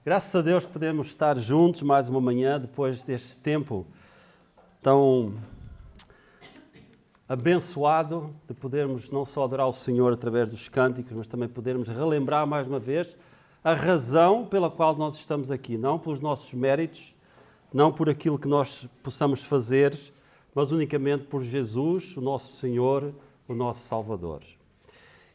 Graças a Deus podemos estar juntos mais uma manhã depois deste tempo tão abençoado de podermos não só adorar o Senhor através dos cânticos, mas também podermos relembrar mais uma vez a razão pela qual nós estamos aqui, não pelos nossos méritos, não por aquilo que nós possamos fazer, mas unicamente por Jesus, o nosso Senhor, o nosso Salvador.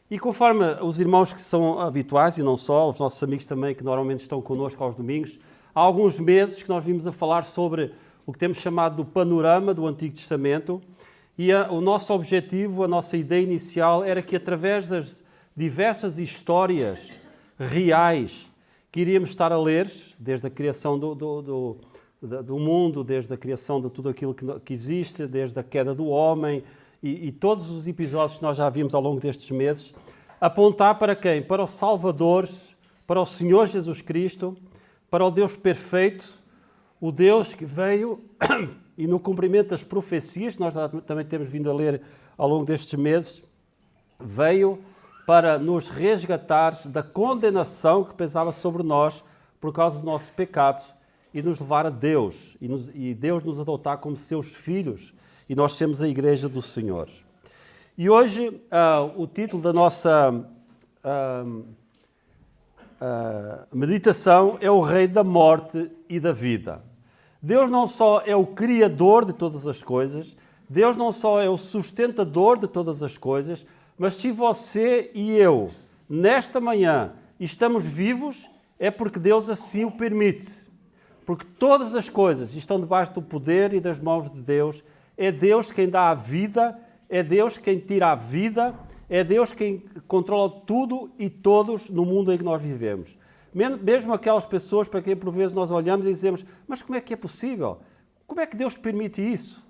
E conforme os irmãos que são habituais, e não só, os nossos amigos também que normalmente estão connosco aos domingos, há alguns meses que nós vimos a falar sobre o que temos chamado do panorama do Antigo Testamento, e o nosso objetivo, a nossa ideia inicial era que através das diversas histórias reais que iríamos estar a ler, desde a criação do mundo, desde a criação de tudo aquilo que existe, desde a queda do homem, e todos os episódios que nós já vimos ao longo destes meses, apontar para quem? Para o Salvador, para o Senhor Jesus Cristo, para o Deus perfeito, o Deus que veio e no cumprimento das profecias, que nós também temos vindo a ler ao longo destes meses, veio para nos resgatar da condenação que pesava sobre nós por causa do nosso pecado e nos levar a Deus, e Deus nos adotar como seus filhos, e nós sermos a Igreja do Senhor. E hoje o título da nossa meditação é o Rei da Morte e da Vida. Deus não só é o Criador de todas as coisas, Deus não só é o sustentador de todas as coisas, mas se você e eu, nesta manhã, estamos vivos, é porque Deus assim o permite. Porque todas as coisas estão debaixo do poder e das mãos de Deus. É Deus quem dá a vida, é Deus quem tira a vida, é Deus quem controla tudo e todos no mundo em que nós vivemos. Mesmo aquelas pessoas para quem por vezes nós olhamos e dizemos, mas como é que é possível? Como é que Deus permite isso?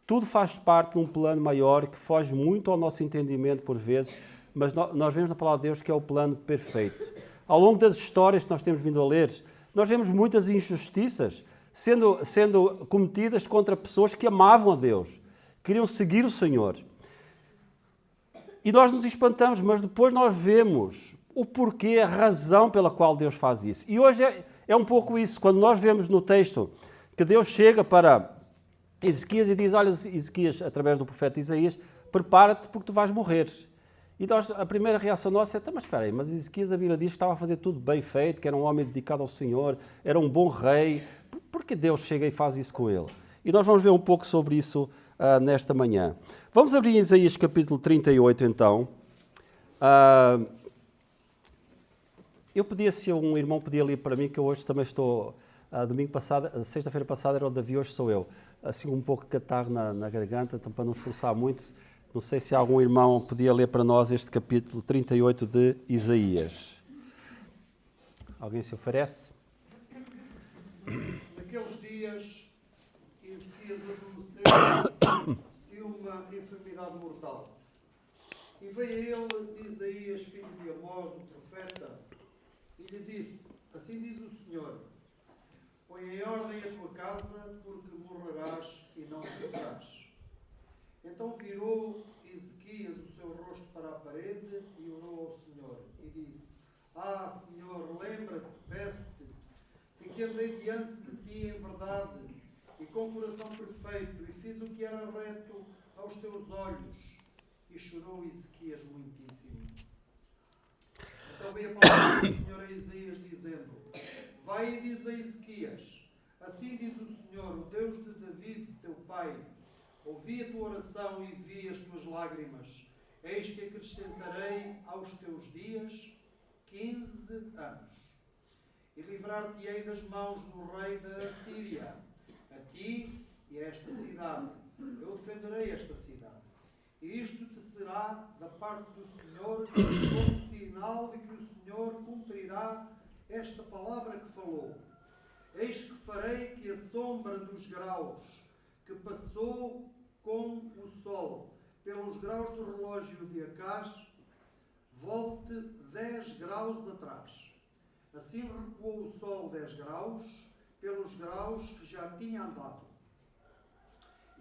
Tudo faz parte de um plano maior que foge muito ao nosso entendimento por vezes, mas nós vemos na palavra de Deus que é o plano perfeito. Ao longo das histórias que nós temos vindo a ler, nós vemos muitas injustiças sendo cometidas contra pessoas que amavam a Deus, queriam seguir o Senhor. E nós nos espantamos, mas depois nós vemos o porquê, a razão pela qual Deus faz isso. E hoje é um pouco isso, quando nós vemos no texto que Deus chega para Ezequias e diz, olha, Ezequias, através do profeta Isaías, prepara-te porque tu vais morrer. E a primeira reação nossa é, mas espera aí, mas Ezequias, a Bíblia diz que estava a fazer tudo bem feito, que era um homem dedicado ao Senhor, era um bom rei. Por que Deus chega e faz isso com ele? E nós vamos ver um pouco sobre isso nesta manhã. Vamos abrir em Isaías capítulo 38, então. Eu pedia se um irmão podia ler para mim, que eu hoje também estou, domingo passado, sexta-feira passada era o Davi, hoje sou eu. Assim um pouco de catarro na garganta, então para não esforçar muito, não sei se algum irmão podia ler para nós este capítulo 38 de Isaías. Alguém se oferece? Naqueles dias, Ezequias adormeceu de uma enfermidade mortal. E veio a ele Isaías, filho de Amós, o profeta, e lhe disse, assim diz o Senhor, põe em ordem a tua casa, porque morrerás e não viverás. Então virou Ezequias o seu rosto para a parede e orou ao Senhor, e disse, Senhor, lembra-te, peço-te, de que andei diante de ti em verdade e com coração perfeito, e fiz o que era reto aos teus olhos. E chorou Ezequias muitíssimo. Então veio a palavra do Senhor a Isaías, dizendo, vai e diz a Ezequias, assim diz o Senhor, o Deus de David, teu pai, ouvi a tua oração e vi as tuas lágrimas. Eis que acrescentarei aos teus dias 15 anos. E livrar-te-ei das mãos do rei da Assíria, a ti e a esta cidade. Eu defenderei esta cidade. E isto te será da parte do Senhor como sinal de que o Senhor cumprirá esta palavra que falou. Eis que farei que a sombra dos graus que passou com o sol pelos graus do relógio de Acás volte 10 graus atrás. Assim recuou o sol 10 graus pelos graus que já tinha andado.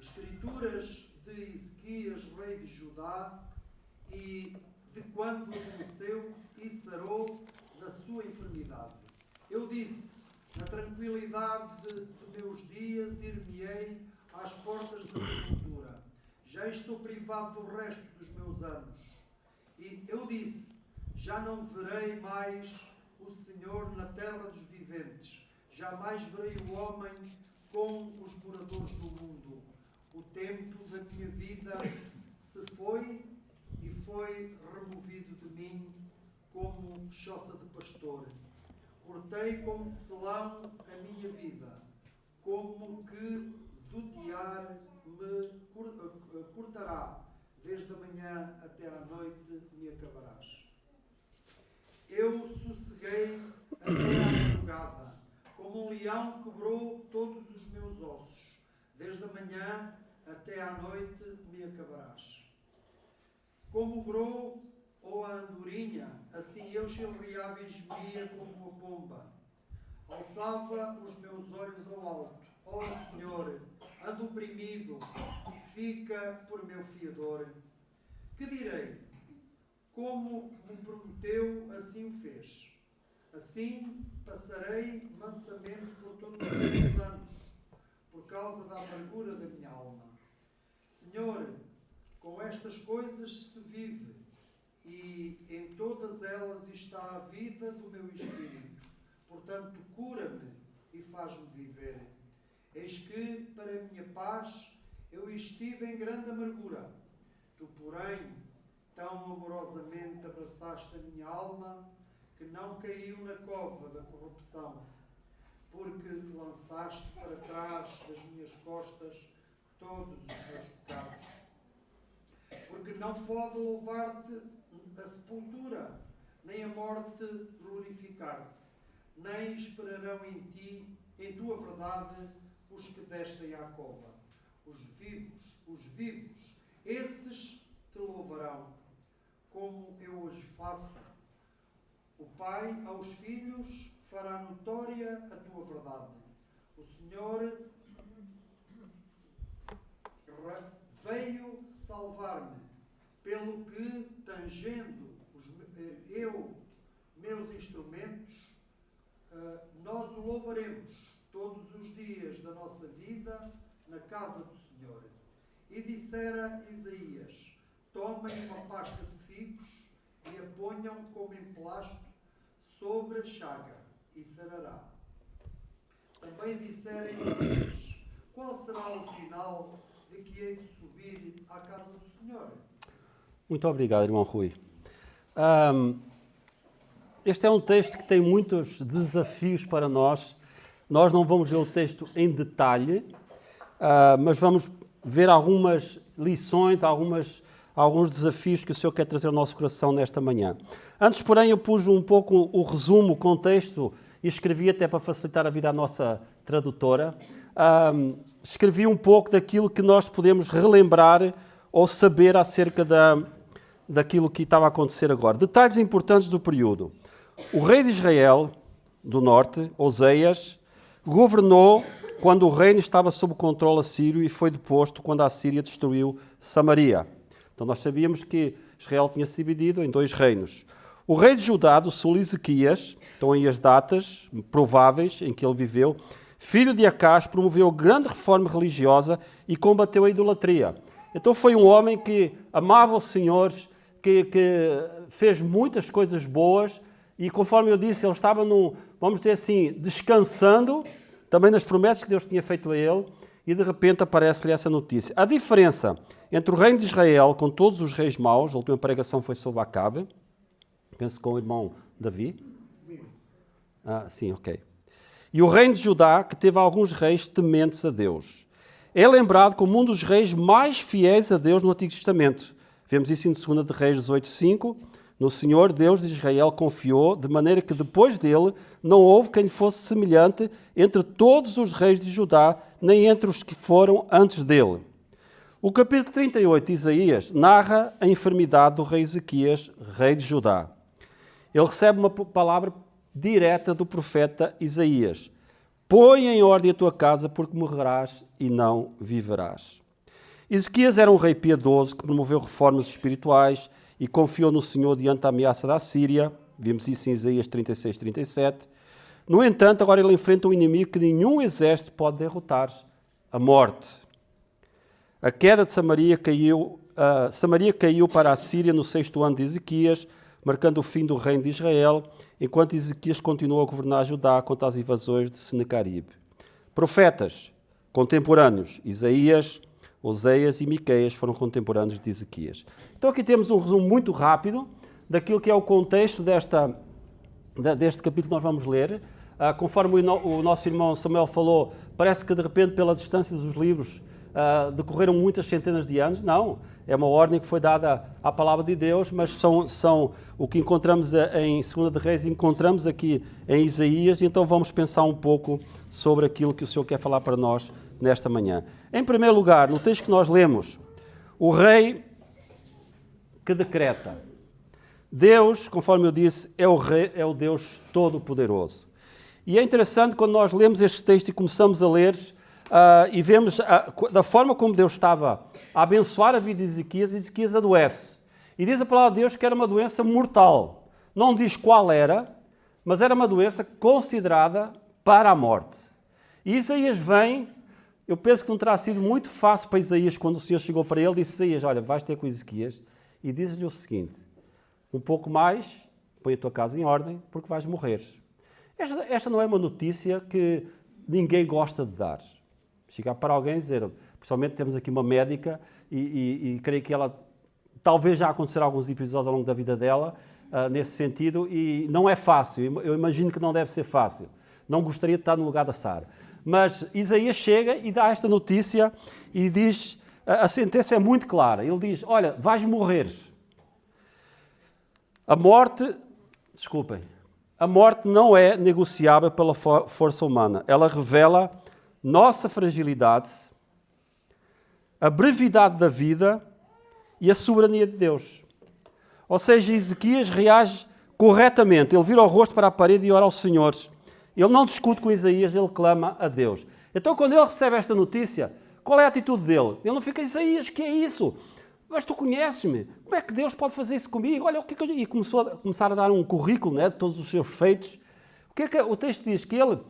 Escrituras de Ezequias, rei de Judá, e de quando adormeceu e sarou da sua enfermidade. Eu disse, na tranquilidade de meus dias ir-me-ei às portas da sepultura. Já estou privado do resto dos meus anos. E eu disse, já não verei mais o Senhor na terra dos viventes. Jamais verei o homem com os moradores do mundo. O tempo da minha vida se foi e foi removido de mim como choça de pastor. Cortei como de selão a minha vida, como que do tiar me cortará, desde a manhã até à noite me acabarás. Eu sosseguei até à madrugada, como um leão quebrou todos os meus ossos, desde a manhã até à noite me acabarás. Como o grou ou a andorinha, assim eu chilreava e gemia como uma pomba. Alçava os meus olhos ao alto. Ó Senhor, ando oprimido, fica por meu fiador. Que direi? Como me prometeu, assim o fez. Assim passarei mansamente por todos os meus anos, por causa da amargura da minha alma. Senhor, com estas coisas se vive, e em todas elas está a vida do meu espírito. Portanto, cura-me e faz-me viver. Eis que, para a minha paz, eu estive em grande amargura. Tu, porém, tão amorosamente abraçaste a minha alma, que não caiu na cova da corrupção, porque lançaste para trás das minhas costas todos os meus pecados. Porque não pode louvar-te a sepultura, nem a morte glorificar-te, nem esperarão em ti, em tua verdade, os que descem à cova. Os vivos, esses te louvarão, como eu hoje faço. O Pai aos filhos fará notória a tua verdade. O Senhor veio salvar-me, pelo que, tangendo meus instrumentos, nós o louvaremos todos os dias da nossa vida na casa do Senhor. E dissera Isaías, tomem uma pasta de figos e a ponham como emplasto sobre a chaga, e sarará. Também dissera Isaías, qual será o sinal de que hei de subir à casa do Senhor? Muito obrigado, irmão Rui. Este é um texto que tem muitos desafios para nós. Nós não vamos ver o texto em detalhe, mas vamos ver algumas lições, alguns desafios que o Senhor quer trazer ao nosso coração nesta manhã. Antes, porém, eu pus um pouco o resumo, o contexto, e escrevi até para facilitar a vida à nossa tradutora. Escrevi um pouco daquilo que nós podemos relembrar ou saber acerca daquilo que estava a acontecer agora. Detalhes importantes do período. O rei de Israel, do norte, Oseias, governou quando o reino estava sob controle assírio e foi deposto quando a Síria destruiu Samaria. Então nós sabíamos que Israel tinha se dividido em 2 reinos. O rei de Judá, do sul, Ezequias, estão aí as datas prováveis em que ele viveu, filho de Acás, promoveu grande reforma religiosa e combateu a idolatria. Então foi um homem que amava o Senhor, que fez muitas coisas boas e, conforme eu disse, ele estava, vamos dizer assim, descansando também nas promessas que Deus tinha feito a ele, e de repente aparece-lhe essa notícia. A diferença entre o reino de Israel com todos os reis maus, a última pregação foi sobre Acabe, penso com o irmão Davi. Sim, ok. E o reino de Judá, que teve alguns reis tementes a Deus. É lembrado como um dos reis mais fiéis a Deus no Antigo Testamento. Vemos isso em 2 de Reis 18:5. No Senhor, Deus de Israel, confiou, de maneira que depois dele não houve quem fosse semelhante entre todos os reis de Judá, nem entre os que foram antes dele. O capítulo 38 de Isaías narra a enfermidade do rei Ezequias, rei de Judá. Ele recebe uma palavra direta do profeta Isaías. Põe em ordem a tua casa, porque morrerás e não viverás. Ezequias era um rei piedoso que promoveu reformas espirituais e confiou no Senhor diante da ameaça da Síria. Vimos isso em Isaías 36, 37. No entanto, agora ele enfrenta um inimigo que nenhum exército pode derrotar, a morte. A queda de Samaria caiu para a Síria no 6º ano de Ezequias, marcando o fim do reino de Israel, enquanto Ezequias continuou a governar Judá contra as invasões de Senaqueribe. Profetas contemporâneos, Isaías, Oseias e Miqueias foram contemporâneos de Ezequias. Então aqui temos um resumo muito rápido daquilo que é o contexto deste capítulo que nós vamos ler. Conforme o nosso irmão Samuel falou, parece que de repente, pela distância dos livros, decorreram muitas centenas de anos. Não, é uma ordem que foi dada à palavra de Deus, mas são o que encontramos em 2 de Reis, encontramos aqui em Isaías, e então vamos pensar um pouco sobre aquilo que o Senhor quer falar para nós nesta manhã. Em primeiro lugar, no texto que nós lemos, o rei que decreta. Deus, conforme eu disse, é o rei, é o Deus Todo-Poderoso. E é interessante quando nós lemos este texto e começamos a ler e vemos da forma como Deus estava a abençoar a vida de Ezequias, Ezequias adoece. E diz a palavra de Deus que era uma doença mortal. Não diz qual era, mas era uma doença considerada para a morte. E Isaías vem, eu penso que não terá sido muito fácil para Isaías quando o Senhor chegou para ele, disse: Isaías, olha, vais ter com Ezequias, e diz-lhe o seguinte: um pouco mais, põe a tua casa em ordem, porque vais morrer. Esta não é uma notícia que ninguém gosta de dar. Chegar para alguém e dizer, principalmente temos aqui uma médica e creio que ela, talvez já acontecerá alguns episódios ao longo da vida dela, nesse sentido, e não é fácil, eu imagino que não deve ser fácil. Não gostaria de estar no lugar da Sara. Mas Isaías chega e dá esta notícia e diz, a sentença é muito clara, ele diz, olha, vais morrer. A morte não é negociável pela força humana. Ela revela nossa fragilidade, a brevidade da vida e a soberania de Deus. Ou seja, Ezequias reage corretamente. Ele vira o rosto para a parede e ora ao Senhor. Ele não discute com Isaías, ele clama a Deus. Então, quando ele recebe esta notícia, qual é a atitude dele? Ele não fica, Isaías, que é isso? Mas tu conheces-me, como é que Deus pode fazer isso comigo? Olha, o que é que eu... E começar a dar um currículo, né, de todos os seus feitos. O que é que o texto diz? Que ele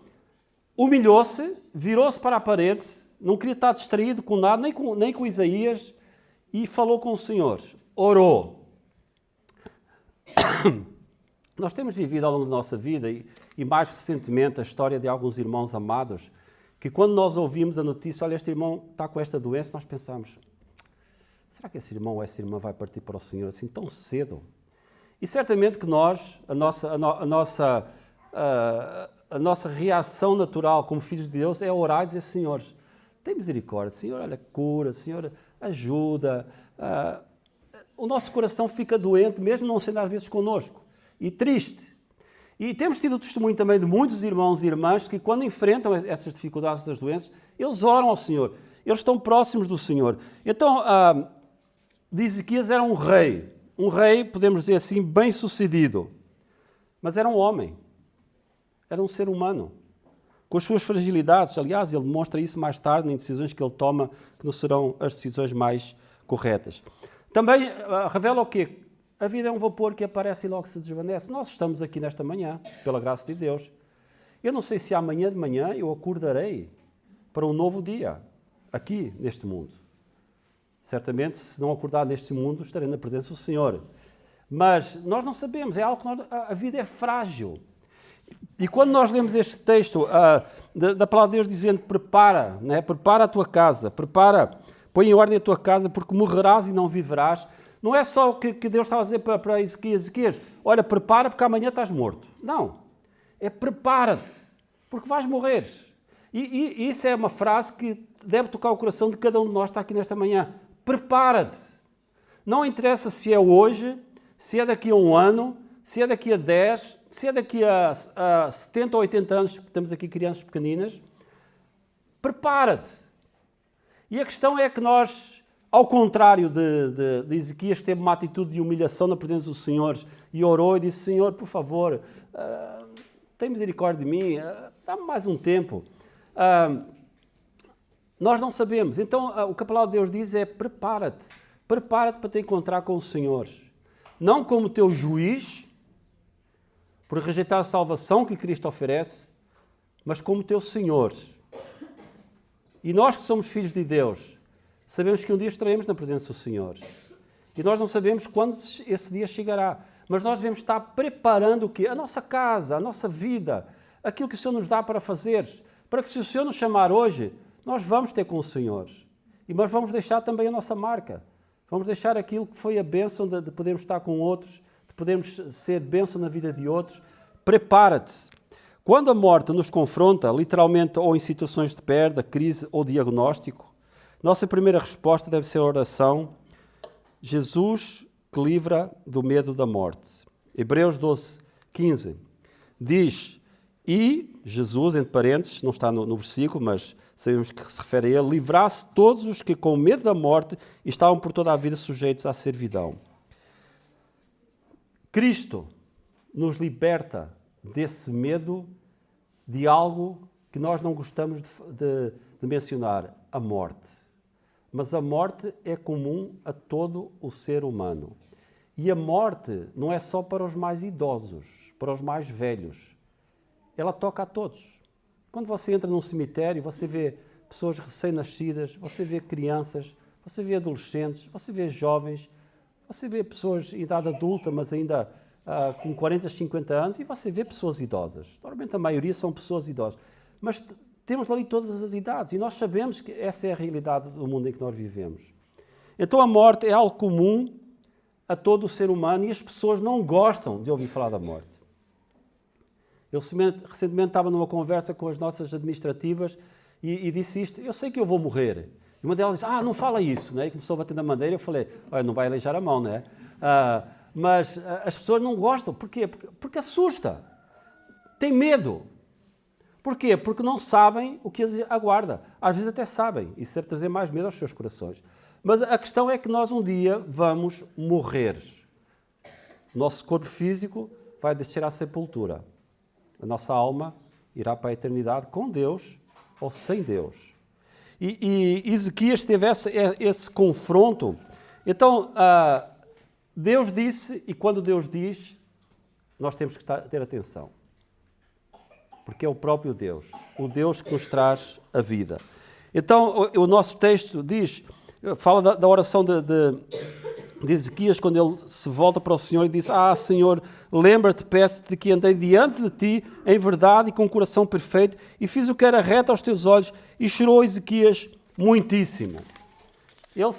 humilhou-se, virou-se para a parede, não queria estar distraído com nada, nem com Isaías, e falou com o Senhor, orou. Nós temos vivido ao longo da nossa vida, e mais recentemente, a história de alguns irmãos amados, que quando nós ouvimos a notícia, olha, este irmão está com esta doença, nós pensamos, será que esse irmão ou essa irmã vai partir para o Senhor assim tão cedo? E certamente que nós, a nossa reação natural como filhos de Deus é orar e dizer, Senhor, tem misericórdia, Senhor, olha, cura, Senhor, ajuda. O nosso coração fica doente, mesmo não sendo às vezes connosco, e triste. E temos tido o testemunho também de muitos irmãos e irmãs que quando enfrentam essas dificuldades das doenças, eles oram ao Senhor, eles estão próximos do Senhor. Então, de Ezequias era um rei, podemos dizer assim, bem-sucedido, mas era um homem, era um ser humano, com as suas fragilidades. Aliás, ele demonstra isso mais tarde em decisões que ele toma, que não serão as decisões mais corretas. Também revela o quê? A vida é um vapor que aparece e logo se desvanece. Nós estamos aqui nesta manhã, pela graça de Deus. Eu não sei se amanhã de manhã eu acordarei para um novo dia, aqui neste mundo. Certamente, se não acordar neste mundo, estarei na presença do Senhor. Mas nós não sabemos, é algo que a vida é frágil. E quando nós lemos este texto da palavra de Deus dizendo, prepara, né? Prepara a tua casa, põe em ordem a tua casa, porque morrerás e não viverás. Não é só o que Deus está a dizer para Ezequias, olha, prepara porque amanhã estás morto. Não, é prepara-te, porque vais morrer. E isso é uma frase que deve tocar o coração de cada um de nós que está aqui nesta manhã. Prepara-te. Não interessa se é hoje, se é daqui a um ano, se é daqui a 10, se é daqui a 70 ou 80 anos, temos aqui crianças pequeninas. Prepara-te. E a questão é que nós, ao contrário de Ezequias, que teve uma atitude de humilhação na presença do Senhor e orou e disse, Senhor, por favor, tem misericórdia de mim, dá-me mais um tempo. Nós não sabemos. Então, o que a palavra de Deus diz é prepara-te para te encontrar com o Senhor. Não como teu juiz, por rejeitar a salvação que Cristo oferece, mas como teu Senhor. E nós que somos filhos de Deus, sabemos que um dia estaremos na presença do Senhor. E nós não sabemos quando esse dia chegará. Mas nós devemos estar preparando o quê? A nossa casa, a nossa vida, aquilo que o Senhor nos dá para fazer. Para que se o Senhor nos chamar hoje, nós vamos ter com o Senhor. E nós vamos deixar também a nossa marca. Vamos deixar aquilo que foi a bênção de podermos estar com outros, de podermos ser bênção na vida de outros. Prepara-te. Quando a morte nos confronta, literalmente ou em situações de perda, crise ou diagnóstico, nossa primeira resposta deve ser a oração: Jesus que livra do medo da morte. Hebreus 12, 15 diz: e Jesus, entre parênteses, não está no versículo, mas sabemos que se refere a ele, livrasse todos os que com medo da morte estavam por toda a vida sujeitos à servidão. Cristo nos liberta desse medo de algo que nós não gostamos de mencionar, a morte. Mas a morte é comum a todo o ser humano. E a morte não é só para os mais idosos, para os mais velhos. Ela toca a todos. Quando você entra num cemitério, você vê pessoas recém-nascidas, você vê crianças, você vê adolescentes, você vê jovens, você vê pessoas em idade adulta, mas ainda com 40, 50 anos, e você vê pessoas idosas. Normalmente a maioria são pessoas idosas. Mas temos ali todas as idades e nós sabemos que essa é a realidade do mundo em que nós vivemos. Então a morte é algo comum a todo o ser humano e as pessoas não gostam de ouvir falar da morte. Eu recentemente estava numa conversa com as nossas administrativas e disse isto: eu sei que eu vou morrer. E uma delas disse: não fala isso. Né? E começou a bater na madeira. Eu falei: olha, não vai aleijar a mão, né? Mas as pessoas não gostam. Porquê? Porque assusta. Tem medo. Porquê? Porque não sabem o que as aguarda. Às vezes até sabem. Isso deve trazer mais medo aos seus corações. Mas a questão é que nós um dia vamos morrer. O nosso corpo físico vai descer à sepultura. A nossa alma irá para a eternidade com Deus ou sem Deus. E Ezequias teve esse confronto. Então, Deus disse, e quando Deus diz, nós temos que ter atenção. Porque é o próprio Deus, o Deus que nos traz a vida. Então, o nosso texto fala da oração de Ezequias, quando ele se volta para o Senhor e diz: Senhor, lembra-te, peço-te, de que andei diante de ti em verdade e com um coração perfeito e fiz o que era reto aos teus olhos. E chorou Ezequias muitíssimo. Ele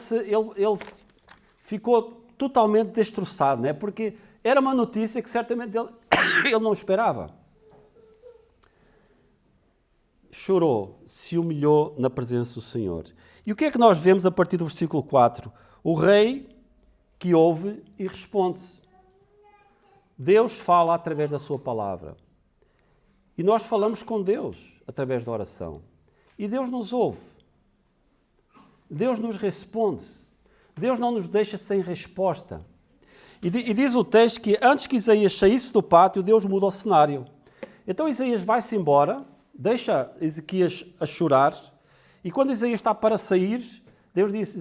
ficou totalmente destroçado, né? Porque era uma notícia que certamente ele não esperava. Chorou, se humilhou na presença do Senhor. E o que é que nós vemos a partir do versículo 4? O rei que ouve e responde. Deus fala através da sua palavra. E nós falamos com Deus através da oração. E Deus nos ouve. Deus nos responde. Deus não nos deixa sem resposta. E diz o texto que antes que Isaías saísse do pátio, Deus muda o cenário. Então Isaías vai-se embora, deixa Ezequias a chorar, e quando Isaías está para sair, Deus disse: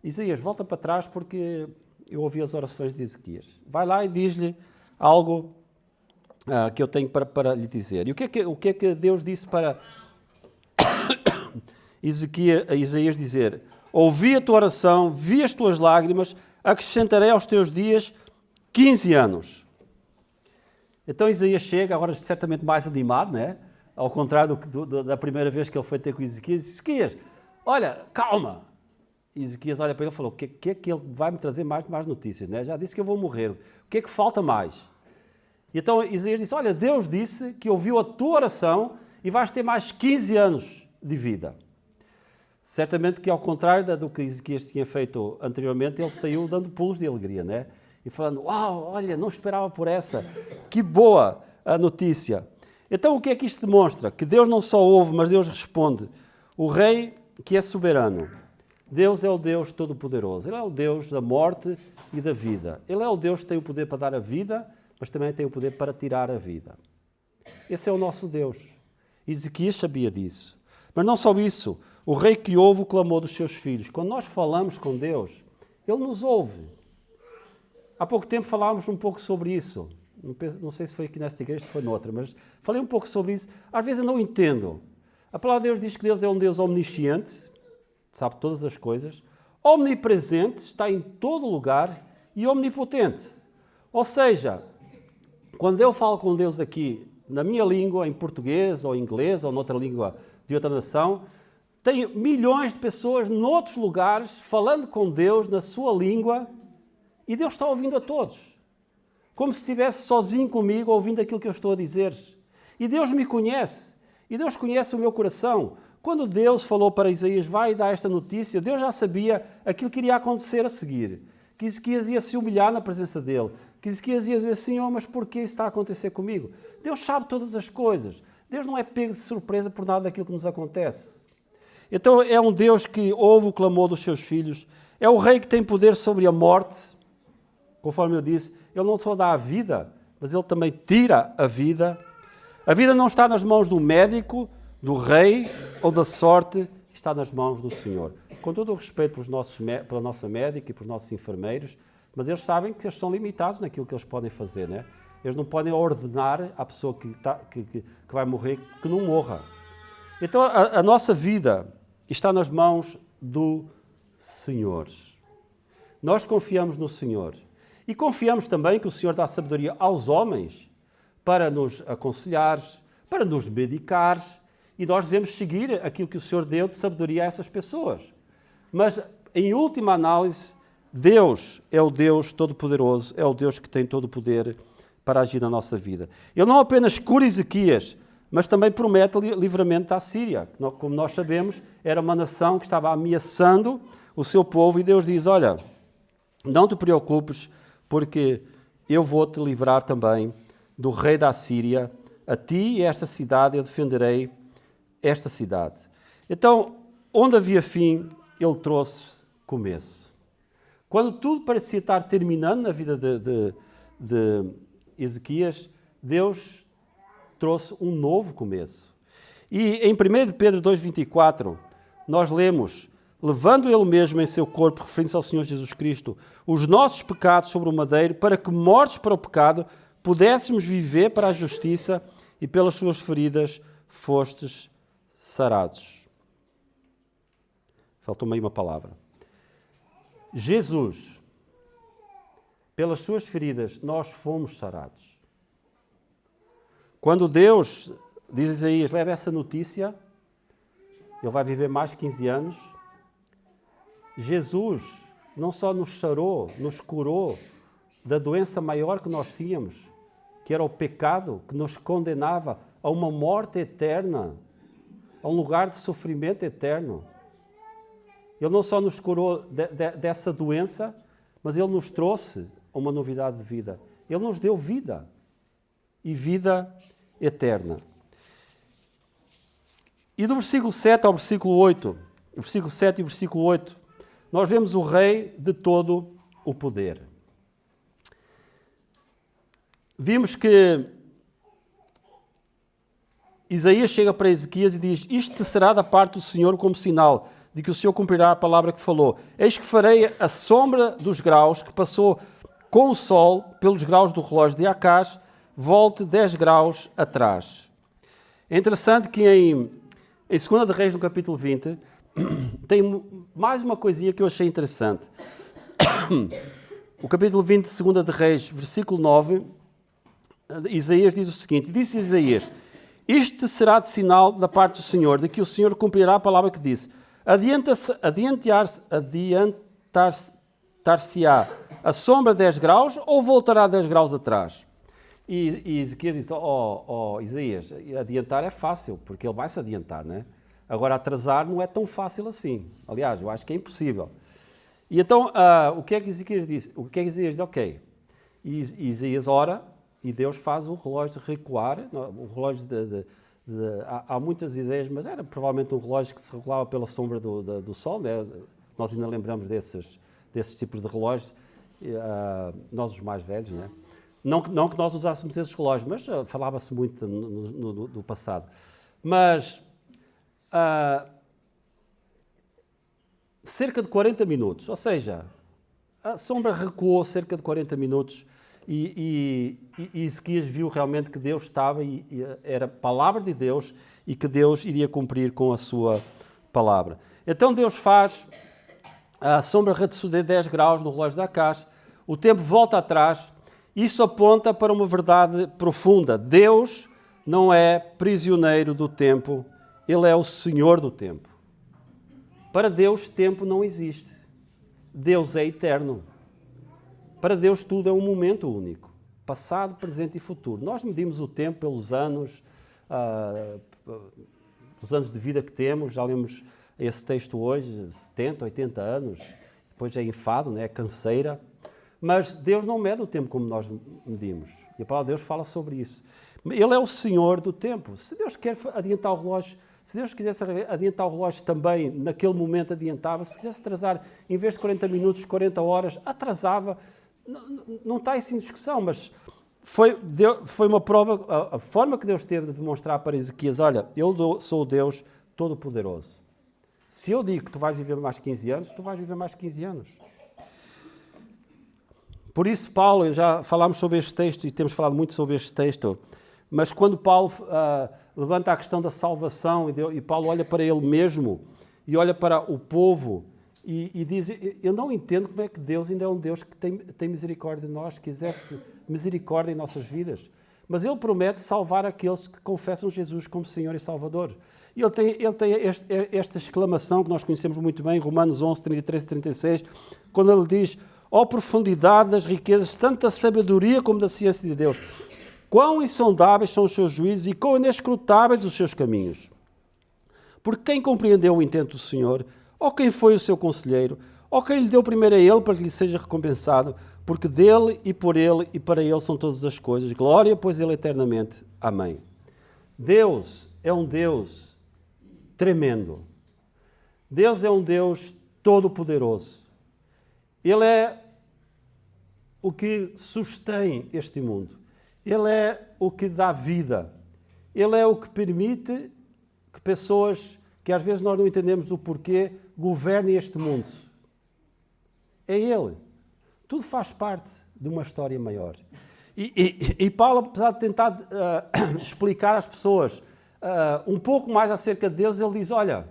Isaías, volta para trás porque eu ouvi as orações de Ezequias. Vai lá e diz-lhe algo que eu tenho para lhe dizer. E o que é que Deus disse para Isaías dizer? Ouvi a tua oração, vi as tuas lágrimas, acrescentarei aos teus dias 15 anos. Então Isaías chega, agora certamente mais animado, né? Ao contrário da primeira vez que ele foi ter com Ezequias. Ezequias, olha, calma. E Ezequias olha para ele e falou: o que é que ele vai me trazer mais notícias? Né? Já disse que eu vou morrer. O que é que falta mais? E então Isaías disse: olha, Deus disse que ouviu a tua oração e vais ter mais 15 anos de vida. Certamente que, ao contrário do que Ezequias tinha feito anteriormente, ele saiu dando pulos de alegria, né? E falando: uau, olha, não esperava por essa. Que boa a notícia. Então, o que é que isto demonstra? Que Deus não só ouve, mas Deus responde. O rei que é soberano. Deus é o Deus Todo-Poderoso. Ele é o Deus da morte e da vida. Ele é o Deus que tem o poder para dar a vida, mas também tem o poder para tirar a vida. Esse é o nosso Deus. Ezequias sabia disso. Mas não só isso. O rei que ouve o clamor dos seus filhos. Quando nós falamos com Deus, Ele nos ouve. Há pouco tempo falávamos um pouco sobre isso. Não sei se foi aqui nesta igreja, se foi noutra, mas falei um pouco sobre isso. Às vezes eu não entendo. A palavra de Deus diz que Deus é um Deus omnisciente, sabe todas as coisas, omnipresente, está em todo lugar e omnipotente. Ou seja, quando eu falo com Deus aqui, na minha língua, em português ou em inglês ou noutra língua de outra nação, tem milhões de pessoas noutros lugares falando com Deus na sua língua e Deus está ouvindo a todos. Como se estivesse sozinho comigo ouvindo aquilo que eu estou a dizer. E Deus me conhece. E Deus conhece o meu coração. Quando Deus falou para Isaías, vai dar esta notícia, Deus já sabia aquilo que iria acontecer a seguir. Que Ezequias ia se humilhar na presença dele. Que Ezequias ia dizer, Senhor, mas porquê isso está a acontecer comigo? Deus sabe todas as coisas. Deus não é pego de surpresa por nada daquilo que nos acontece. Então é um Deus que ouve o clamor dos seus filhos. É o rei que tem poder sobre a morte. Conforme eu disse, ele não só dá a vida, mas ele também tira a vida. A vida não está nas mãos do médico, do rei ou da sorte, está nas mãos do Senhor. Com todo o respeito pela nossa médica e pelos nossos enfermeiros, mas eles sabem que eles são limitados naquilo que eles podem fazer, né? Eles não podem ordenar à pessoa que vai morrer que não morra. Então a nossa vida está nas mãos do Senhor. Nós confiamos no Senhor. E confiamos também que o Senhor dá sabedoria aos homens para nos aconselhar, para nos medicar, e nós devemos seguir aquilo que o Senhor deu de sabedoria a essas pessoas. Mas, em última análise, Deus é o Deus Todo-Poderoso, é o Deus que tem todo o poder para agir na nossa vida. Ele não apenas cura Ezequias, mas também promete livramento à Síria. Como nós sabemos, era uma nação que estava ameaçando o seu povo, e Deus diz, olha, não te preocupes, porque eu vou-te livrar também do rei da Síria, a ti e a esta cidade eu defenderei esta cidade. Então, onde havia fim, ele trouxe começo. Quando tudo parecia estar terminando na vida de Ezequias, Deus trouxe um novo começo. E em 1 Pedro 2,24, nós lemos, levando ele mesmo em seu corpo, referindo-se ao Senhor Jesus Cristo, os nossos pecados sobre o madeiro, para que, mortos para o pecado, pudéssemos viver para a justiça, e pelas suas feridas fostes sarados. Faltou-me aí uma palavra. Jesus, pelas suas feridas, nós fomos sarados. Quando Deus, diz Isaías, leva essa notícia, ele vai viver mais de 15 anos, Jesus não só nos sarou, nos curou da doença maior que nós tínhamos, que era o pecado que nos condenava a uma morte eterna, a um lugar de sofrimento eterno. Ele não só nos curou dessa doença, mas Ele nos trouxe uma novidade de vida. Ele nos deu vida e vida eterna. E do versículo 7 ao versículo 8, versículo 7 e versículo 8, nós vemos o Rei de todo o poder. Vimos que Isaías chega para Ezequias e diz, isto te será da parte do Senhor como sinal de que o Senhor cumprirá a palavra que falou. Eis que farei a sombra dos graus que passou com o sol pelos graus do relógio de Acás, volte 10 graus atrás. É interessante que em 2 de Reis, no capítulo 20, tem mais uma coisinha que eu achei interessante. O capítulo 20 de 2 de Reis, versículo 9, Isaías diz o seguinte, disse Isaías, isto será de sinal da parte do Senhor, de que o Senhor cumprirá a palavra que disse. Adiantar-se-á a sombra 10 graus ou voltará 10 graus atrás? E Ezequias diz, Isaías, adiantar é fácil, porque ele vai se adiantar, né? Agora, atrasar não é tão fácil assim. Aliás, eu acho que é impossível. E então, o que é que Ezequias disse? O que é que Isaías diz? Ok. E Isaías ora e Deus faz o relógio recuar. O relógio há muitas ideias, mas era provavelmente um relógio que se regulava pela sombra do sol, né? Nós ainda lembramos desses tipos de relógios, nós os mais velhos, né? Não que nós usássemos esses relógios, mas falava-se muito no passado. Mas cerca de 40 minutos, ou seja, a sombra recuou cerca de 40 minutos e Ezequias viu realmente que Deus estava e era palavra de Deus e que Deus iria cumprir com a sua palavra. Então Deus faz a sombra retroceder 10 graus no relógio da Acaz, o tempo volta atrás. Isso aponta para uma verdade profunda. Deus não é prisioneiro do tempo, Ele é o Senhor do tempo. Para Deus, tempo não existe. Deus é eterno. Para Deus, tudo é um momento único. Passado, presente e futuro. Nós medimos o tempo pelos anos, os anos de vida que temos. Já lemos esse texto hoje, 70, 80 anos. Depois é enfado, né? É canseira. Mas Deus não mede o tempo como nós medimos. E a palavra de Deus fala sobre isso. Ele é o Senhor do tempo. Se Deus quer adiantar o relógio, se Deus quisesse adiantar o relógio também, naquele momento adiantava. Se quisesse atrasar, em vez de 40 minutos, 40 horas, atrasava. Não está isso em discussão, mas foi uma prova, a forma que Deus teve de demonstrar para Ezequias, olha, eu sou o Deus Todo-Poderoso. Se eu digo que tu vais viver mais 15 anos, tu vais viver mais 15 anos. Por isso, Paulo, já falámos sobre este texto e temos falado muito sobre este texto, mas quando Paulo levanta a questão da salvação e Paulo olha para ele mesmo e olha para o povo e diz, eu não entendo como é que Deus ainda é um Deus que tem misericórdia de nós, que exerce misericórdia em nossas vidas. Mas Ele promete salvar aqueles que confessam Jesus como Senhor e Salvador. E Ele tem esta exclamação que nós conhecemos muito bem, Romanos 11, 33 e 36, quando Ele diz, ó profundidade das riquezas, tanto da sabedoria como da ciência de Deus. Quão insondáveis são os seus juízos e quão inescrutáveis os seus caminhos. Porque quem compreendeu o intento do Senhor, ou quem foi o seu conselheiro, ou quem lhe deu primeiro a ele para que lhe seja recompensado, porque dele e por ele e para ele são todas as coisas. Glória, pois ele eternamente. Amém. Deus é um Deus tremendo. Deus é um Deus todo-poderoso. Ele é o que sustém este mundo. Ele é o que dá vida. Ele é o que permite que pessoas que às vezes nós não entendemos o porquê governem este mundo. É Ele. Tudo faz parte de uma história maior. E Paulo, apesar de tentar explicar às pessoas um pouco mais acerca de Deus, ele diz, olha,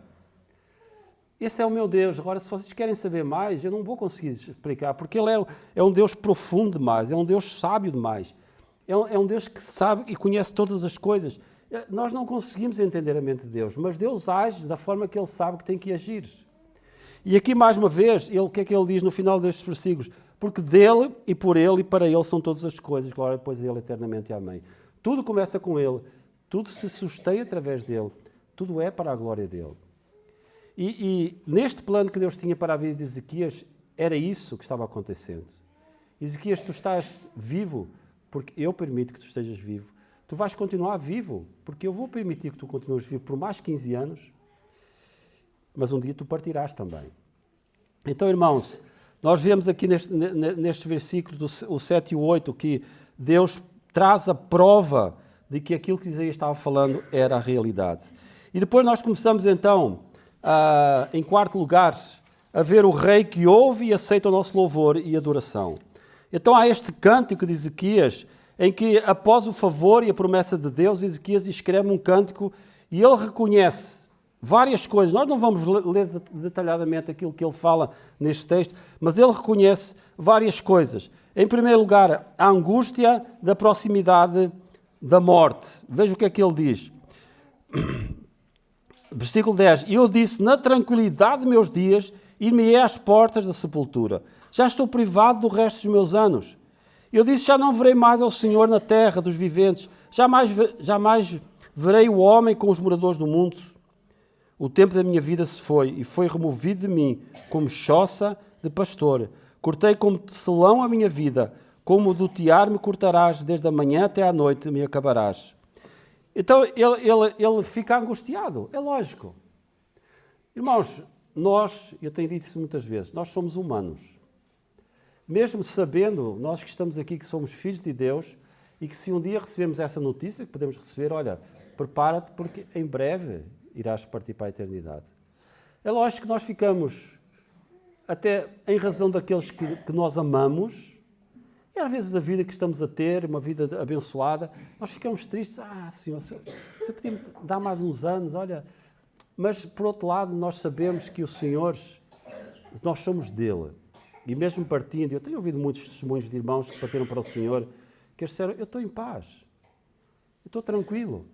esse é o meu Deus. Agora, se vocês querem saber mais, eu não vou conseguir explicar, porque Ele é um Deus profundo demais, é um Deus sábio demais, é um Deus que sabe e conhece todas as coisas. Nós não conseguimos entender a mente de Deus, mas Deus age da forma que Ele sabe que tem que agir. E aqui, mais uma vez, o que é que Ele diz no final destes versículos? Porque dele e por Ele e para Ele são todas as coisas, glória depois a Ele eternamente. Amém. Tudo começa com Ele, tudo se sustém através dEle, tudo é para a glória dEle. E neste plano que Deus tinha para a vida de Ezequias, era isso que estava acontecendo. Ezequias, tu estás vivo porque eu permito que tu estejas vivo. Tu vais continuar vivo porque eu vou permitir que tu continues vivo por mais 15 anos, mas um dia tu partirás também. Então, irmãos, nós vemos aqui nestes versículos, o 7 e o 8, que Deus traz a prova de que aquilo que Isaías estava falando era a realidade. E depois nós começamos então, em quarto lugar, a ver o rei que ouve e aceita o nosso louvor e adoração. Então há este cântico de Ezequias, em que após o favor e a promessa de Deus, Ezequias escreve um cântico e ele reconhece várias coisas. Nós não vamos ler detalhadamente aquilo que ele fala neste texto, mas ele reconhece várias coisas. Em primeiro lugar, a angústia da proximidade da morte. Veja o que é que ele diz. Versículo 10. E eu disse, na tranquilidade de meus dias, ir-me-ei às portas da sepultura. Já estou privado do resto dos meus anos. Eu disse, já não verei mais ao Senhor na terra dos viventes. Jamais verei o homem com os moradores do mundo. O tempo da minha vida se foi, e foi removido de mim como choça de pastor. Cortei como tecelão a minha vida, como do tiar me cortarás, desde a manhã até à noite me acabarás. Então ele fica angustiado, é lógico. Irmãos, eu tenho dito isso muitas vezes, nós somos humanos. Mesmo sabendo, nós que estamos aqui, que somos filhos de Deus, e que se um dia recebemos essa notícia, que podemos receber, olha, prepara-te porque em breve irás partir para a eternidade. É lógico que nós ficamos, até em razão daqueles que nós amamos, E às vezes a vida que estamos a ter, uma vida abençoada, nós ficamos tristes. Senhor, você podia me dar mais uns anos, olha. Mas, por outro lado, nós sabemos que o Senhor, nós somos dele. E mesmo partindo, eu tenho ouvido muitos testemunhos de irmãos que partiram para o Senhor, que eles disseram, eu estou em paz, eu estou tranquilo.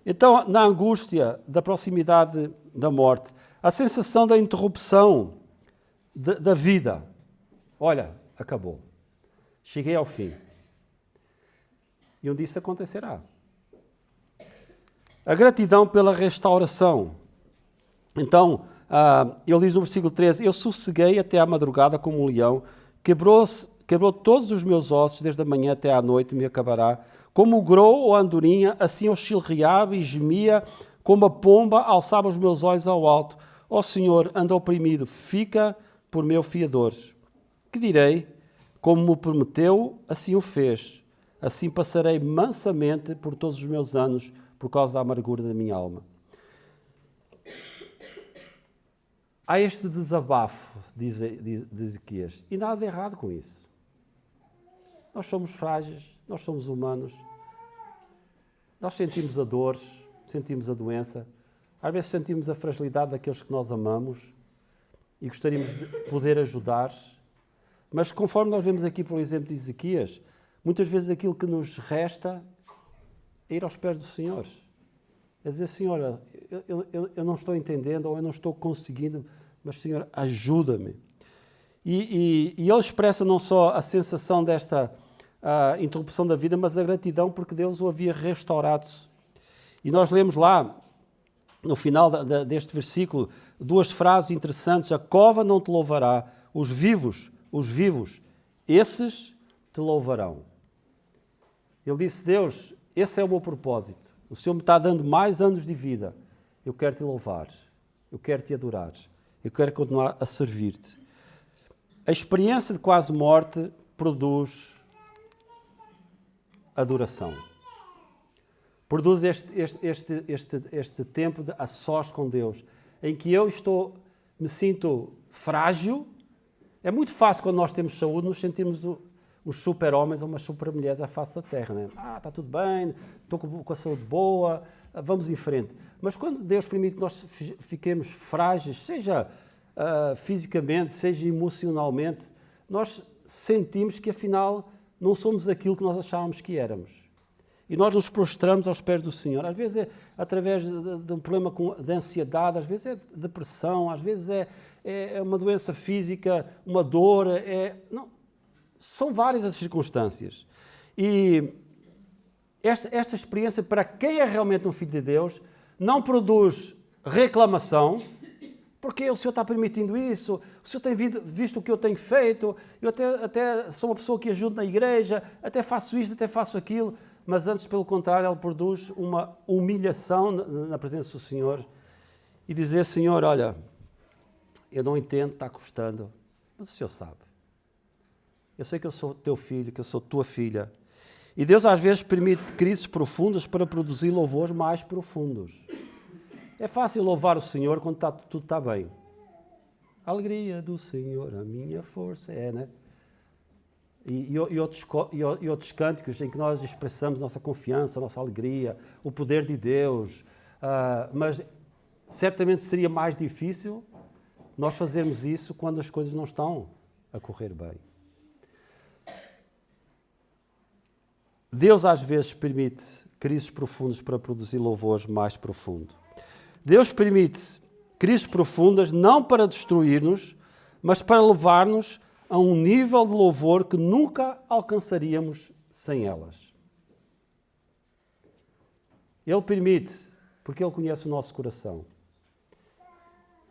Então, na angústia da proximidade da morte, a sensação da interrupção da vida. Olha, acabou. Cheguei ao fim. E um dia isso acontecerá. A gratidão pela restauração. Então, ele diz no versículo 13, eu sosseguei até à madrugada como um leão, quebrou todos os meus ossos, desde a manhã até à noite me acabará. Como o grou ou a andorinha, assim eu chilreava e gemia, como a pomba alçava os meus olhos ao alto. Ó Senhor, ando oprimido, fica por meu fiador. Que direi? Como me prometeu, assim o fez. Assim passarei mansamente por todos os meus anos, por causa da amargura da minha alma. Há este desabafo, diz Ezequias, e nada de errado com isso. Nós somos frágeis, nós somos humanos, nós sentimos a dor, sentimos a doença, às vezes sentimos a fragilidade daqueles que nós amamos e gostaríamos de poder ajudar, mas conforme nós vemos aqui, por exemplo, de Ezequias, muitas vezes aquilo que nos resta é ir aos pés do Senhor. É dizer, Senhor, eu não estou entendendo ou eu não estou conseguindo, mas Senhor, ajuda-me. E ele expressa não só a sensação desta interrupção da vida, mas a gratidão porque Deus o havia restaurado. E nós lemos lá, no final deste versículo, duas frases interessantes. A cova não te louvará, os vivos, esses te louvarão. Ele disse, Deus, esse é o meu propósito. O Senhor me está dando mais anos de vida. Eu quero te louvar, eu quero te adorar, eu quero continuar a servir-te. A experiência de quase morte produz adoração. Produz este tempo a sós com Deus, em que eu me sinto frágil. É muito fácil quando nós temos saúde, nos sentirmos os super-homens ou umas super-mulheres à face da terra. Né? Está tudo bem, estou com a saúde boa, vamos em frente. Mas quando Deus permite que nós fiquemos frágeis, seja fisicamente, seja emocionalmente, nós sentimos que afinal não somos aquilo que nós achávamos que éramos. E nós nos prostramos aos pés do Senhor. Às vezes é através de um problema de ansiedade, às vezes é depressão, às vezes é uma doença física, uma dor. São várias as circunstâncias. E esta experiência, para quem é realmente um filho de Deus, não produz reclamação, porque o Senhor está permitindo isso, o Senhor tem visto o que eu tenho feito, eu até sou uma pessoa que ajuda na igreja, até faço isto, até faço aquilo, mas antes, pelo contrário, ele produz uma humilhação na presença do Senhor e dizer, Senhor, olha, eu não entendo, está custando, mas o Senhor sabe. Eu sei que eu sou teu filho, que eu sou tua filha. E Deus às vezes permite crises profundas para produzir louvores mais profundos. É fácil louvar o Senhor quando tudo está bem. A alegria do Senhor, a minha força, né? E outros cânticos em que nós expressamos nossa confiança, nossa alegria, o poder de Deus. Mas certamente seria mais difícil nós fazermos isso quando as coisas não estão a correr bem. Deus às vezes permite crises profundas para produzir louvores mais profundos. Deus permite crises profundas não para destruir-nos, mas para levar-nos a um nível de louvor que nunca alcançaríamos sem elas. Ele permite, porque Ele conhece o nosso coração.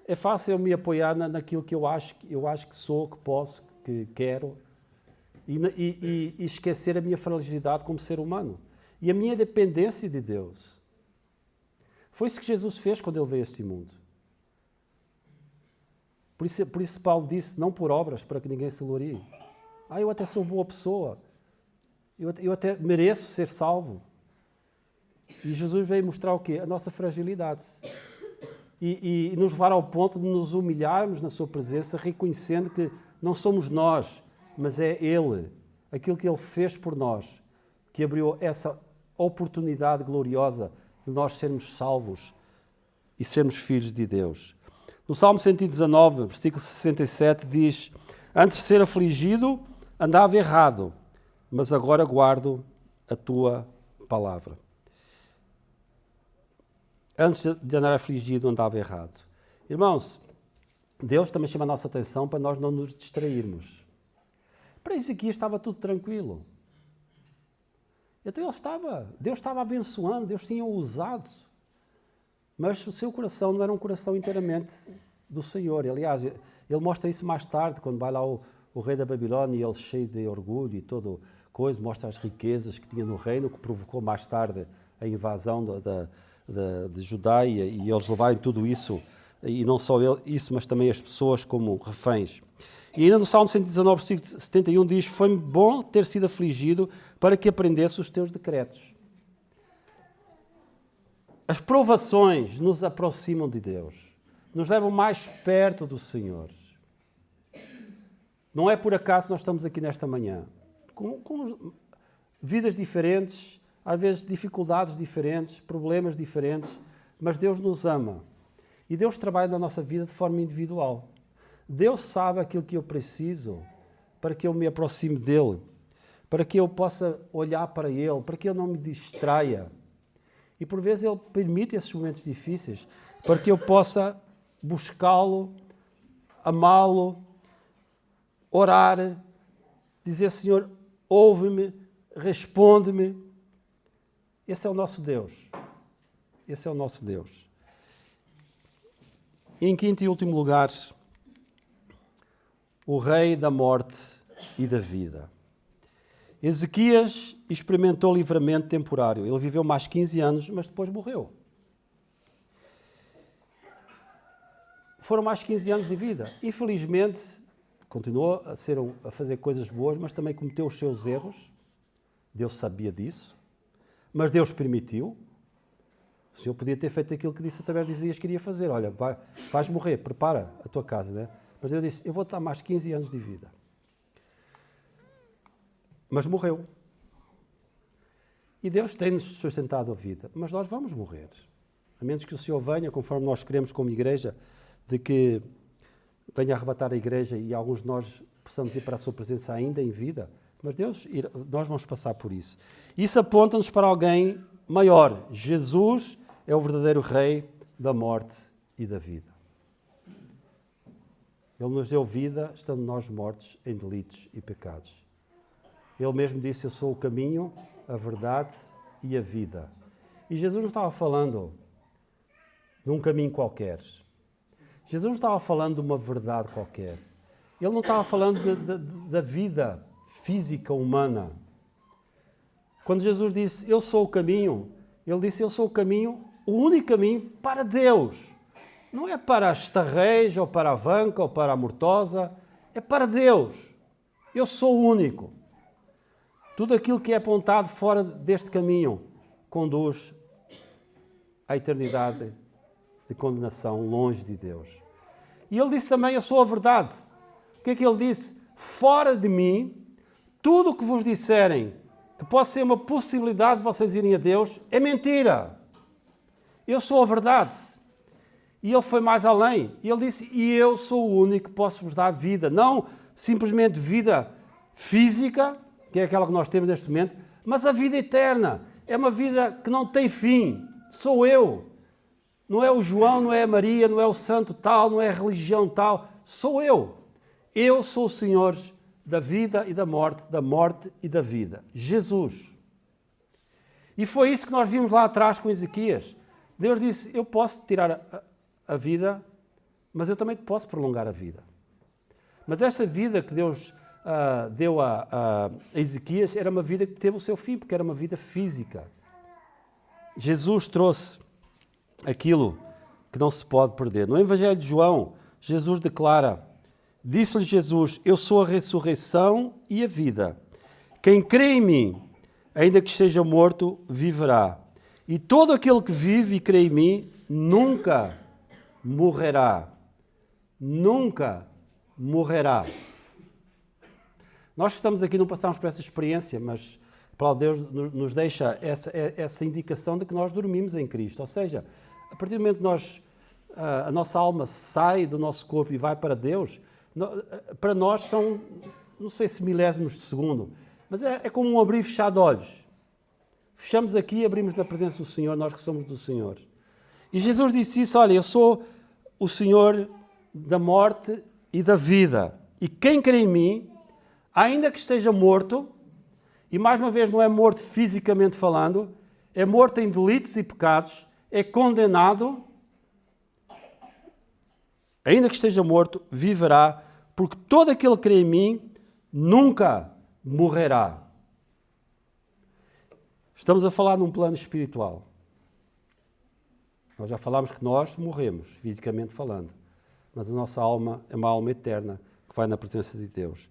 É fácil eu me apoiar naquilo que eu acho que sou, que posso, que quero, e esquecer a minha fragilidade como ser humano e a minha dependência de Deus. Foi isso que Jesus fez quando Ele veio a este mundo. Por isso Paulo disse, não por obras, para que ninguém se glorie. Eu até sou boa pessoa. Eu até mereço ser salvo. E Jesus veio mostrar o quê? A nossa fragilidade. E nos levar ao ponto de nos humilharmos na sua presença, reconhecendo que não somos nós, mas é Ele aquilo que Ele fez por nós, que abriu essa oportunidade gloriosa de nós sermos salvos e sermos filhos de Deus. No Salmo 119, versículo 67, diz: antes de ser afligido, andava errado, mas agora guardo a tua palavra. Antes de andar afligido, andava errado. Irmãos, Deus também chama a nossa atenção para nós não nos distrairmos. Para Ezequias estava tudo tranquilo. Então Deus estava abençoando, Deus tinha o usado. Mas o seu coração não era um coração inteiramente do Senhor. Aliás, ele mostra isso mais tarde, quando vai lá o rei da Babilónia, ele cheio de orgulho e toda coisa, mostra as riquezas que tinha no reino, que provocou mais tarde a invasão de Judeia e eles levarem tudo isso, e não só isso, mas também as pessoas como reféns. E ainda no Salmo 119, versículo 71 diz: foi-me bom ter sido afligido para que aprendesse os teus decretos. As provações nos aproximam de Deus, nos levam mais perto do Senhor. Não é por acaso nós estamos aqui nesta manhã, com vidas diferentes, às vezes dificuldades diferentes, problemas diferentes, mas Deus nos ama. E Deus trabalha na nossa vida de forma individual. Deus sabe aquilo que eu preciso para que eu me aproxime dEle, para que eu possa olhar para Ele, para que eu não me distraia. E por vezes Ele permite esses momentos difíceis para que eu possa buscá-lo, amá-lo, orar, dizer: Senhor, ouve-me, responde-me. Esse é o nosso Deus. Esse é o nosso Deus. E em quinto e último lugar, o rei da morte e da vida. Ezequias experimentou livramento temporário. Ele viveu mais 15 anos, mas depois morreu. Foram mais 15 anos de vida. Infelizmente, continuou a fazer coisas boas, mas também cometeu os seus erros. Deus sabia disso, mas Deus permitiu. O Senhor podia ter feito aquilo que disse através de Isaías que iria fazer. Olha, vais morrer, prepara a tua casa, né? Mas Deus disse: eu vou-te dar mais 15 anos de vida. Mas morreu. E Deus tem-nos sustentado a vida, mas nós vamos morrer. A menos que o Senhor venha, conforme nós queremos como igreja, de que venha arrebatar a igreja e alguns de nós possamos ir para a sua presença ainda em vida. Mas nós vamos passar por isso. Isso aponta-nos para alguém maior. Jesus é o verdadeiro rei da morte e da vida. Ele nos deu vida, estando nós mortos em delitos e pecados. Ele mesmo disse: eu sou o caminho, a verdade e a vida. E Jesus não estava falando de um caminho qualquer. Jesus não estava falando de uma verdade qualquer. Ele não estava falando da vida física humana. Quando Jesus disse: eu sou o caminho, ele disse: eu sou o caminho, o único caminho para Deus. Não é para a Estarreja, ou para a Vanca, ou para a Mortosa. É para Deus. Eu sou o único. Tudo aquilo que é apontado fora deste caminho conduz à eternidade de condenação, longe de Deus. E ele disse também: eu sou a verdade. O que é que ele disse? Fora de mim, tudo o que vos disserem que pode ser uma possibilidade de vocês irem a Deus, é mentira. Eu sou a verdade. E ele foi mais além. E ele disse: e eu sou o único que posso vos dar vida. Não simplesmente vida física, que é aquela que nós temos neste momento, mas a vida eterna. É uma vida que não tem fim. Sou eu. Não é o João, não é a Maria, não é o santo tal, não é a religião tal. Sou eu. Eu sou o Senhor da vida e da morte e da vida. Jesus. E foi isso que nós vimos lá atrás com Ezequias. Deus disse: eu posso tirar a vida, mas eu também posso prolongar a vida. Mas esta vida que Deus deu a Ezequias era uma vida que teve o seu fim, porque era uma vida física. Jesus trouxe aquilo que não se pode perder. No Evangelho de João, Jesus declara: disse-lhe Jesus: eu sou a ressurreição e a vida. Quem crê em mim, ainda que esteja morto, viverá. E todo aquele que vive e crê em mim, nunca morrerá. Nunca morrerá. Nós que estamos aqui não passamos por essa experiência, mas a palavra de Deus nos deixa essa indicação de que nós dormimos em Cristo. Ou seja, a partir do momento que a nossa alma sai do nosso corpo e vai para Deus, para nós são, não sei se milésimos de segundo, mas é como um abrir e fechar de olhos. Fechamos aqui e abrimos na presença do Senhor, nós que somos do Senhor. E Jesus disse isso, olha, eu sou o Senhor da morte e da vida. E quem crê em mim, ainda que esteja morto, e mais uma vez não é morto fisicamente falando, é morto em delitos e pecados, é condenado, ainda que esteja morto, viverá, porque todo aquele que crê em mim nunca morrerá. Estamos a falar num plano espiritual. Nós já falámos que nós morremos, fisicamente falando, mas a nossa alma é uma alma eterna que vai na presença de Deus,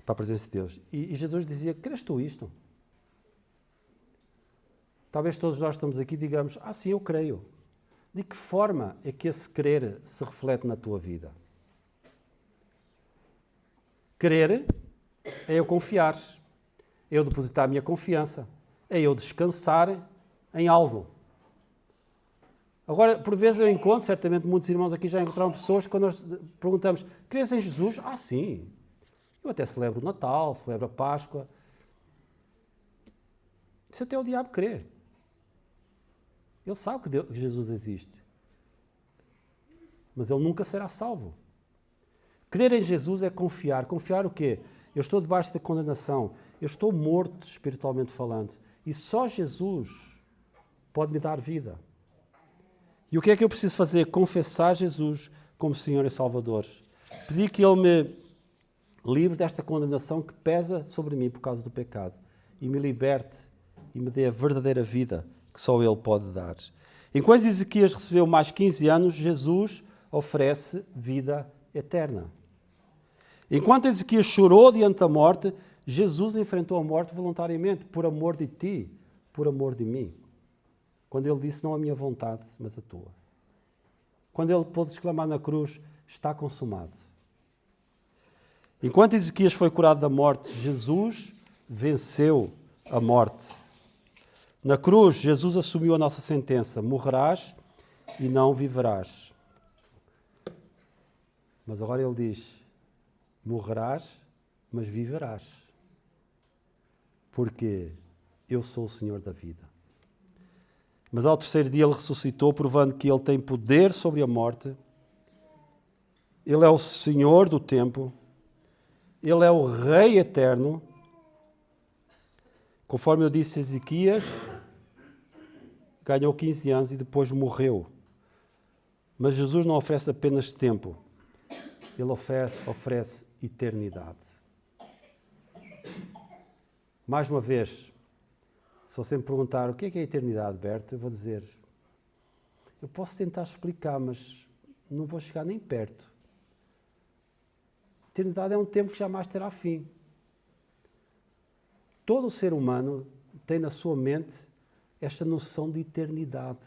para a presença de Deus. E Jesus dizia, crês tu isto? Talvez todos nós estamos aqui e digamos, sim, eu creio. De que forma é que esse crer se reflete na tua vida? Crer é eu confiar, é eu depositar a minha confiança, é eu descansar em algo. Agora, por vezes eu encontro, certamente muitos irmãos aqui já encontraram pessoas que quando nós perguntamos, crês em Jesus? Sim. Eu até celebro o Natal, celebro a Páscoa. Isso até o diabo crê. Ele sabe que Jesus existe. Mas ele nunca será salvo. Crer em Jesus é confiar. Confiar o quê? Eu estou debaixo da condenação. Eu estou morto espiritualmente falando. E só Jesus pode me dar vida. E o que é que eu preciso fazer? Confessar Jesus como Senhor e Salvador. Pedir que Ele me livre desta condenação que pesa sobre mim por causa do pecado. E me liberte e me dê a verdadeira vida que só Ele pode dar. Enquanto Ezequias recebeu mais 15 anos, Jesus oferece vida eterna. Enquanto Ezequias chorou diante da morte, Jesus enfrentou a morte voluntariamente, por amor de ti, por amor de mim. Quando ele disse, não a minha vontade, mas a tua. Quando ele pôde exclamar na cruz, está consumado. Enquanto Ezequias foi curado da morte, Jesus venceu a morte. Na cruz, Jesus assumiu a nossa sentença, morrerás e não viverás. Mas agora ele diz, morrerás, mas viverás. Porque eu sou o Senhor da vida. Mas ao terceiro dia ele ressuscitou, provando que ele tem poder sobre a morte. Ele é o Senhor do tempo. Ele é o Rei eterno. Conforme eu disse, Ezequias ganhou 15 anos e depois morreu. Mas Jesus não oferece apenas tempo. Ele oferece eternidade. Mais uma vez, se você me perguntar o que é a eternidade, Berto, eu vou dizer, eu posso tentar explicar, mas não vou chegar nem perto. Eternidade é um tempo que jamais terá fim. Todo o ser humano tem na sua mente esta noção de eternidade.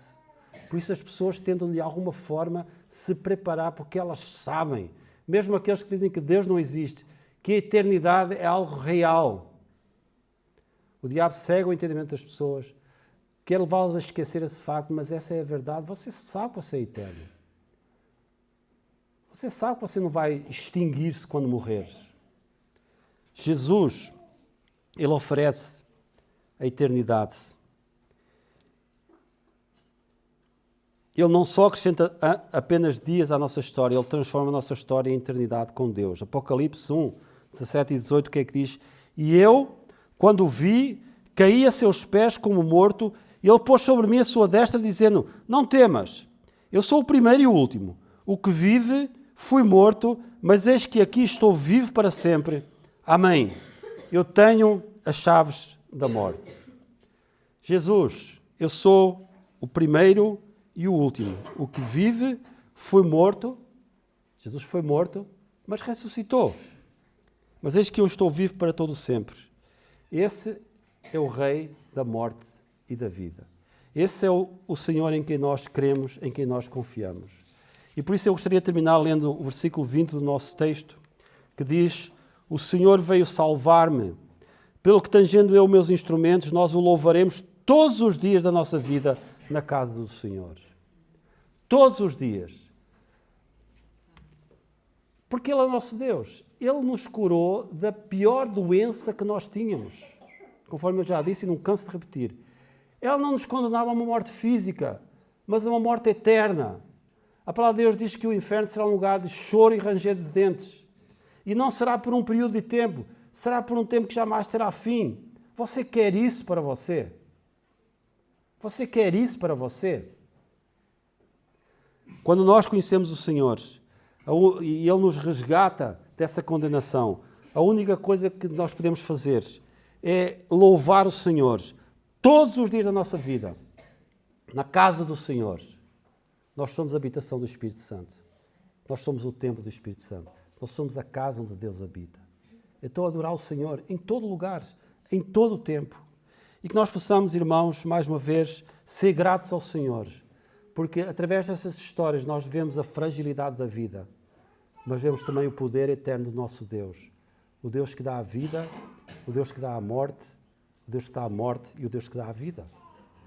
Por isso as pessoas tentam de alguma forma se preparar, porque elas sabem, mesmo aqueles que dizem que Deus não existe, que a eternidade é algo real. O diabo cega o entendimento das pessoas, quer levá-las a esquecer esse facto, mas essa é a verdade. Você sabe que você é eterno. Você sabe que você não vai extinguir-se quando morreres. Jesus, Ele oferece a eternidade. Ele não só acrescenta apenas dias à nossa história, Ele transforma a nossa história em eternidade com Deus. Apocalipse 1, 17 e 18, o que é que diz? E eu, quando o vi, caí a seus pés como morto, e ele pôs sobre mim a sua destra, dizendo, não temas, eu sou o primeiro e o último. O que vive, fui morto, mas eis que aqui estou vivo para sempre. Amém. Eu tenho as chaves da morte. Jesus, eu sou o primeiro e o último. O que vive, foi morto. Jesus foi morto, mas ressuscitou. Mas eis que eu estou vivo para todo sempre. Esse é o Rei da morte e da vida. Esse é o Senhor em quem nós cremos, em quem nós confiamos. E por isso eu gostaria de terminar lendo o versículo 20 do nosso texto, que diz, O Senhor veio salvar-me. Pelo que, tangendo eu meus instrumentos, nós o louvaremos todos os dias da nossa vida na casa do Senhor. Todos os dias. Porque Ele é o nosso Deus. Ele nos curou da pior doença que nós tínhamos. Conforme eu já disse e não canso de repetir. Ele não nos condenava a uma morte física, mas a uma morte eterna. A palavra de Deus diz que o inferno será um lugar de choro e ranger de dentes. E não será por um período de tempo, será por um tempo que jamais terá fim. Você quer isso para você? Você quer isso para você? Quando nós conhecemos o Senhor e Ele nos resgata dessa condenação, a única coisa que nós podemos fazer é louvar o Senhor todos os dias da nossa vida, na casa do Senhor. Nós somos a habitação do Espírito Santo. Nós somos o templo do Espírito Santo. Nós somos a casa onde Deus habita. Então, adorar o Senhor em todo lugar, em todo o tempo. E que nós possamos, irmãos, mais uma vez, ser gratos ao Senhor. Porque através dessas histórias nós vemos a fragilidade da vida, mas vemos também o poder eterno do nosso Deus. O Deus que dá a vida, o Deus que dá a morte, o Deus que dá a morte e o Deus que dá a vida.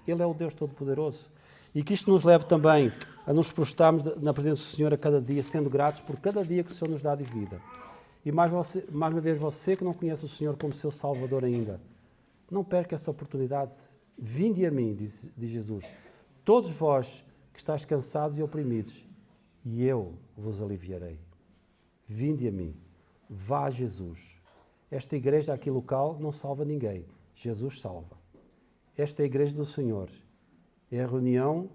Ele é o Deus Todo-Poderoso. E que isto nos leve também a nos prostrarmos na presença do Senhor a cada dia, sendo gratos por cada dia que o Senhor nos dá de vida. E mais uma vez, você que não conhece o Senhor como seu Salvador ainda, não perca essa oportunidade. Vinde a mim, diz Jesus, todos vós que estáis cansados e oprimidos, e eu vos aliviarei. Vinde a mim. Vá a Jesus. Esta igreja aqui local não salva ninguém. Jesus salva. Esta é a igreja do Senhor. É a reunião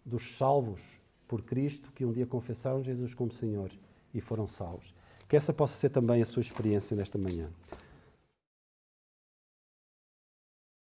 dos salvos por Cristo que um dia confessaram Jesus como Senhor e foram salvos. Que essa possa ser também a sua experiência nesta manhã.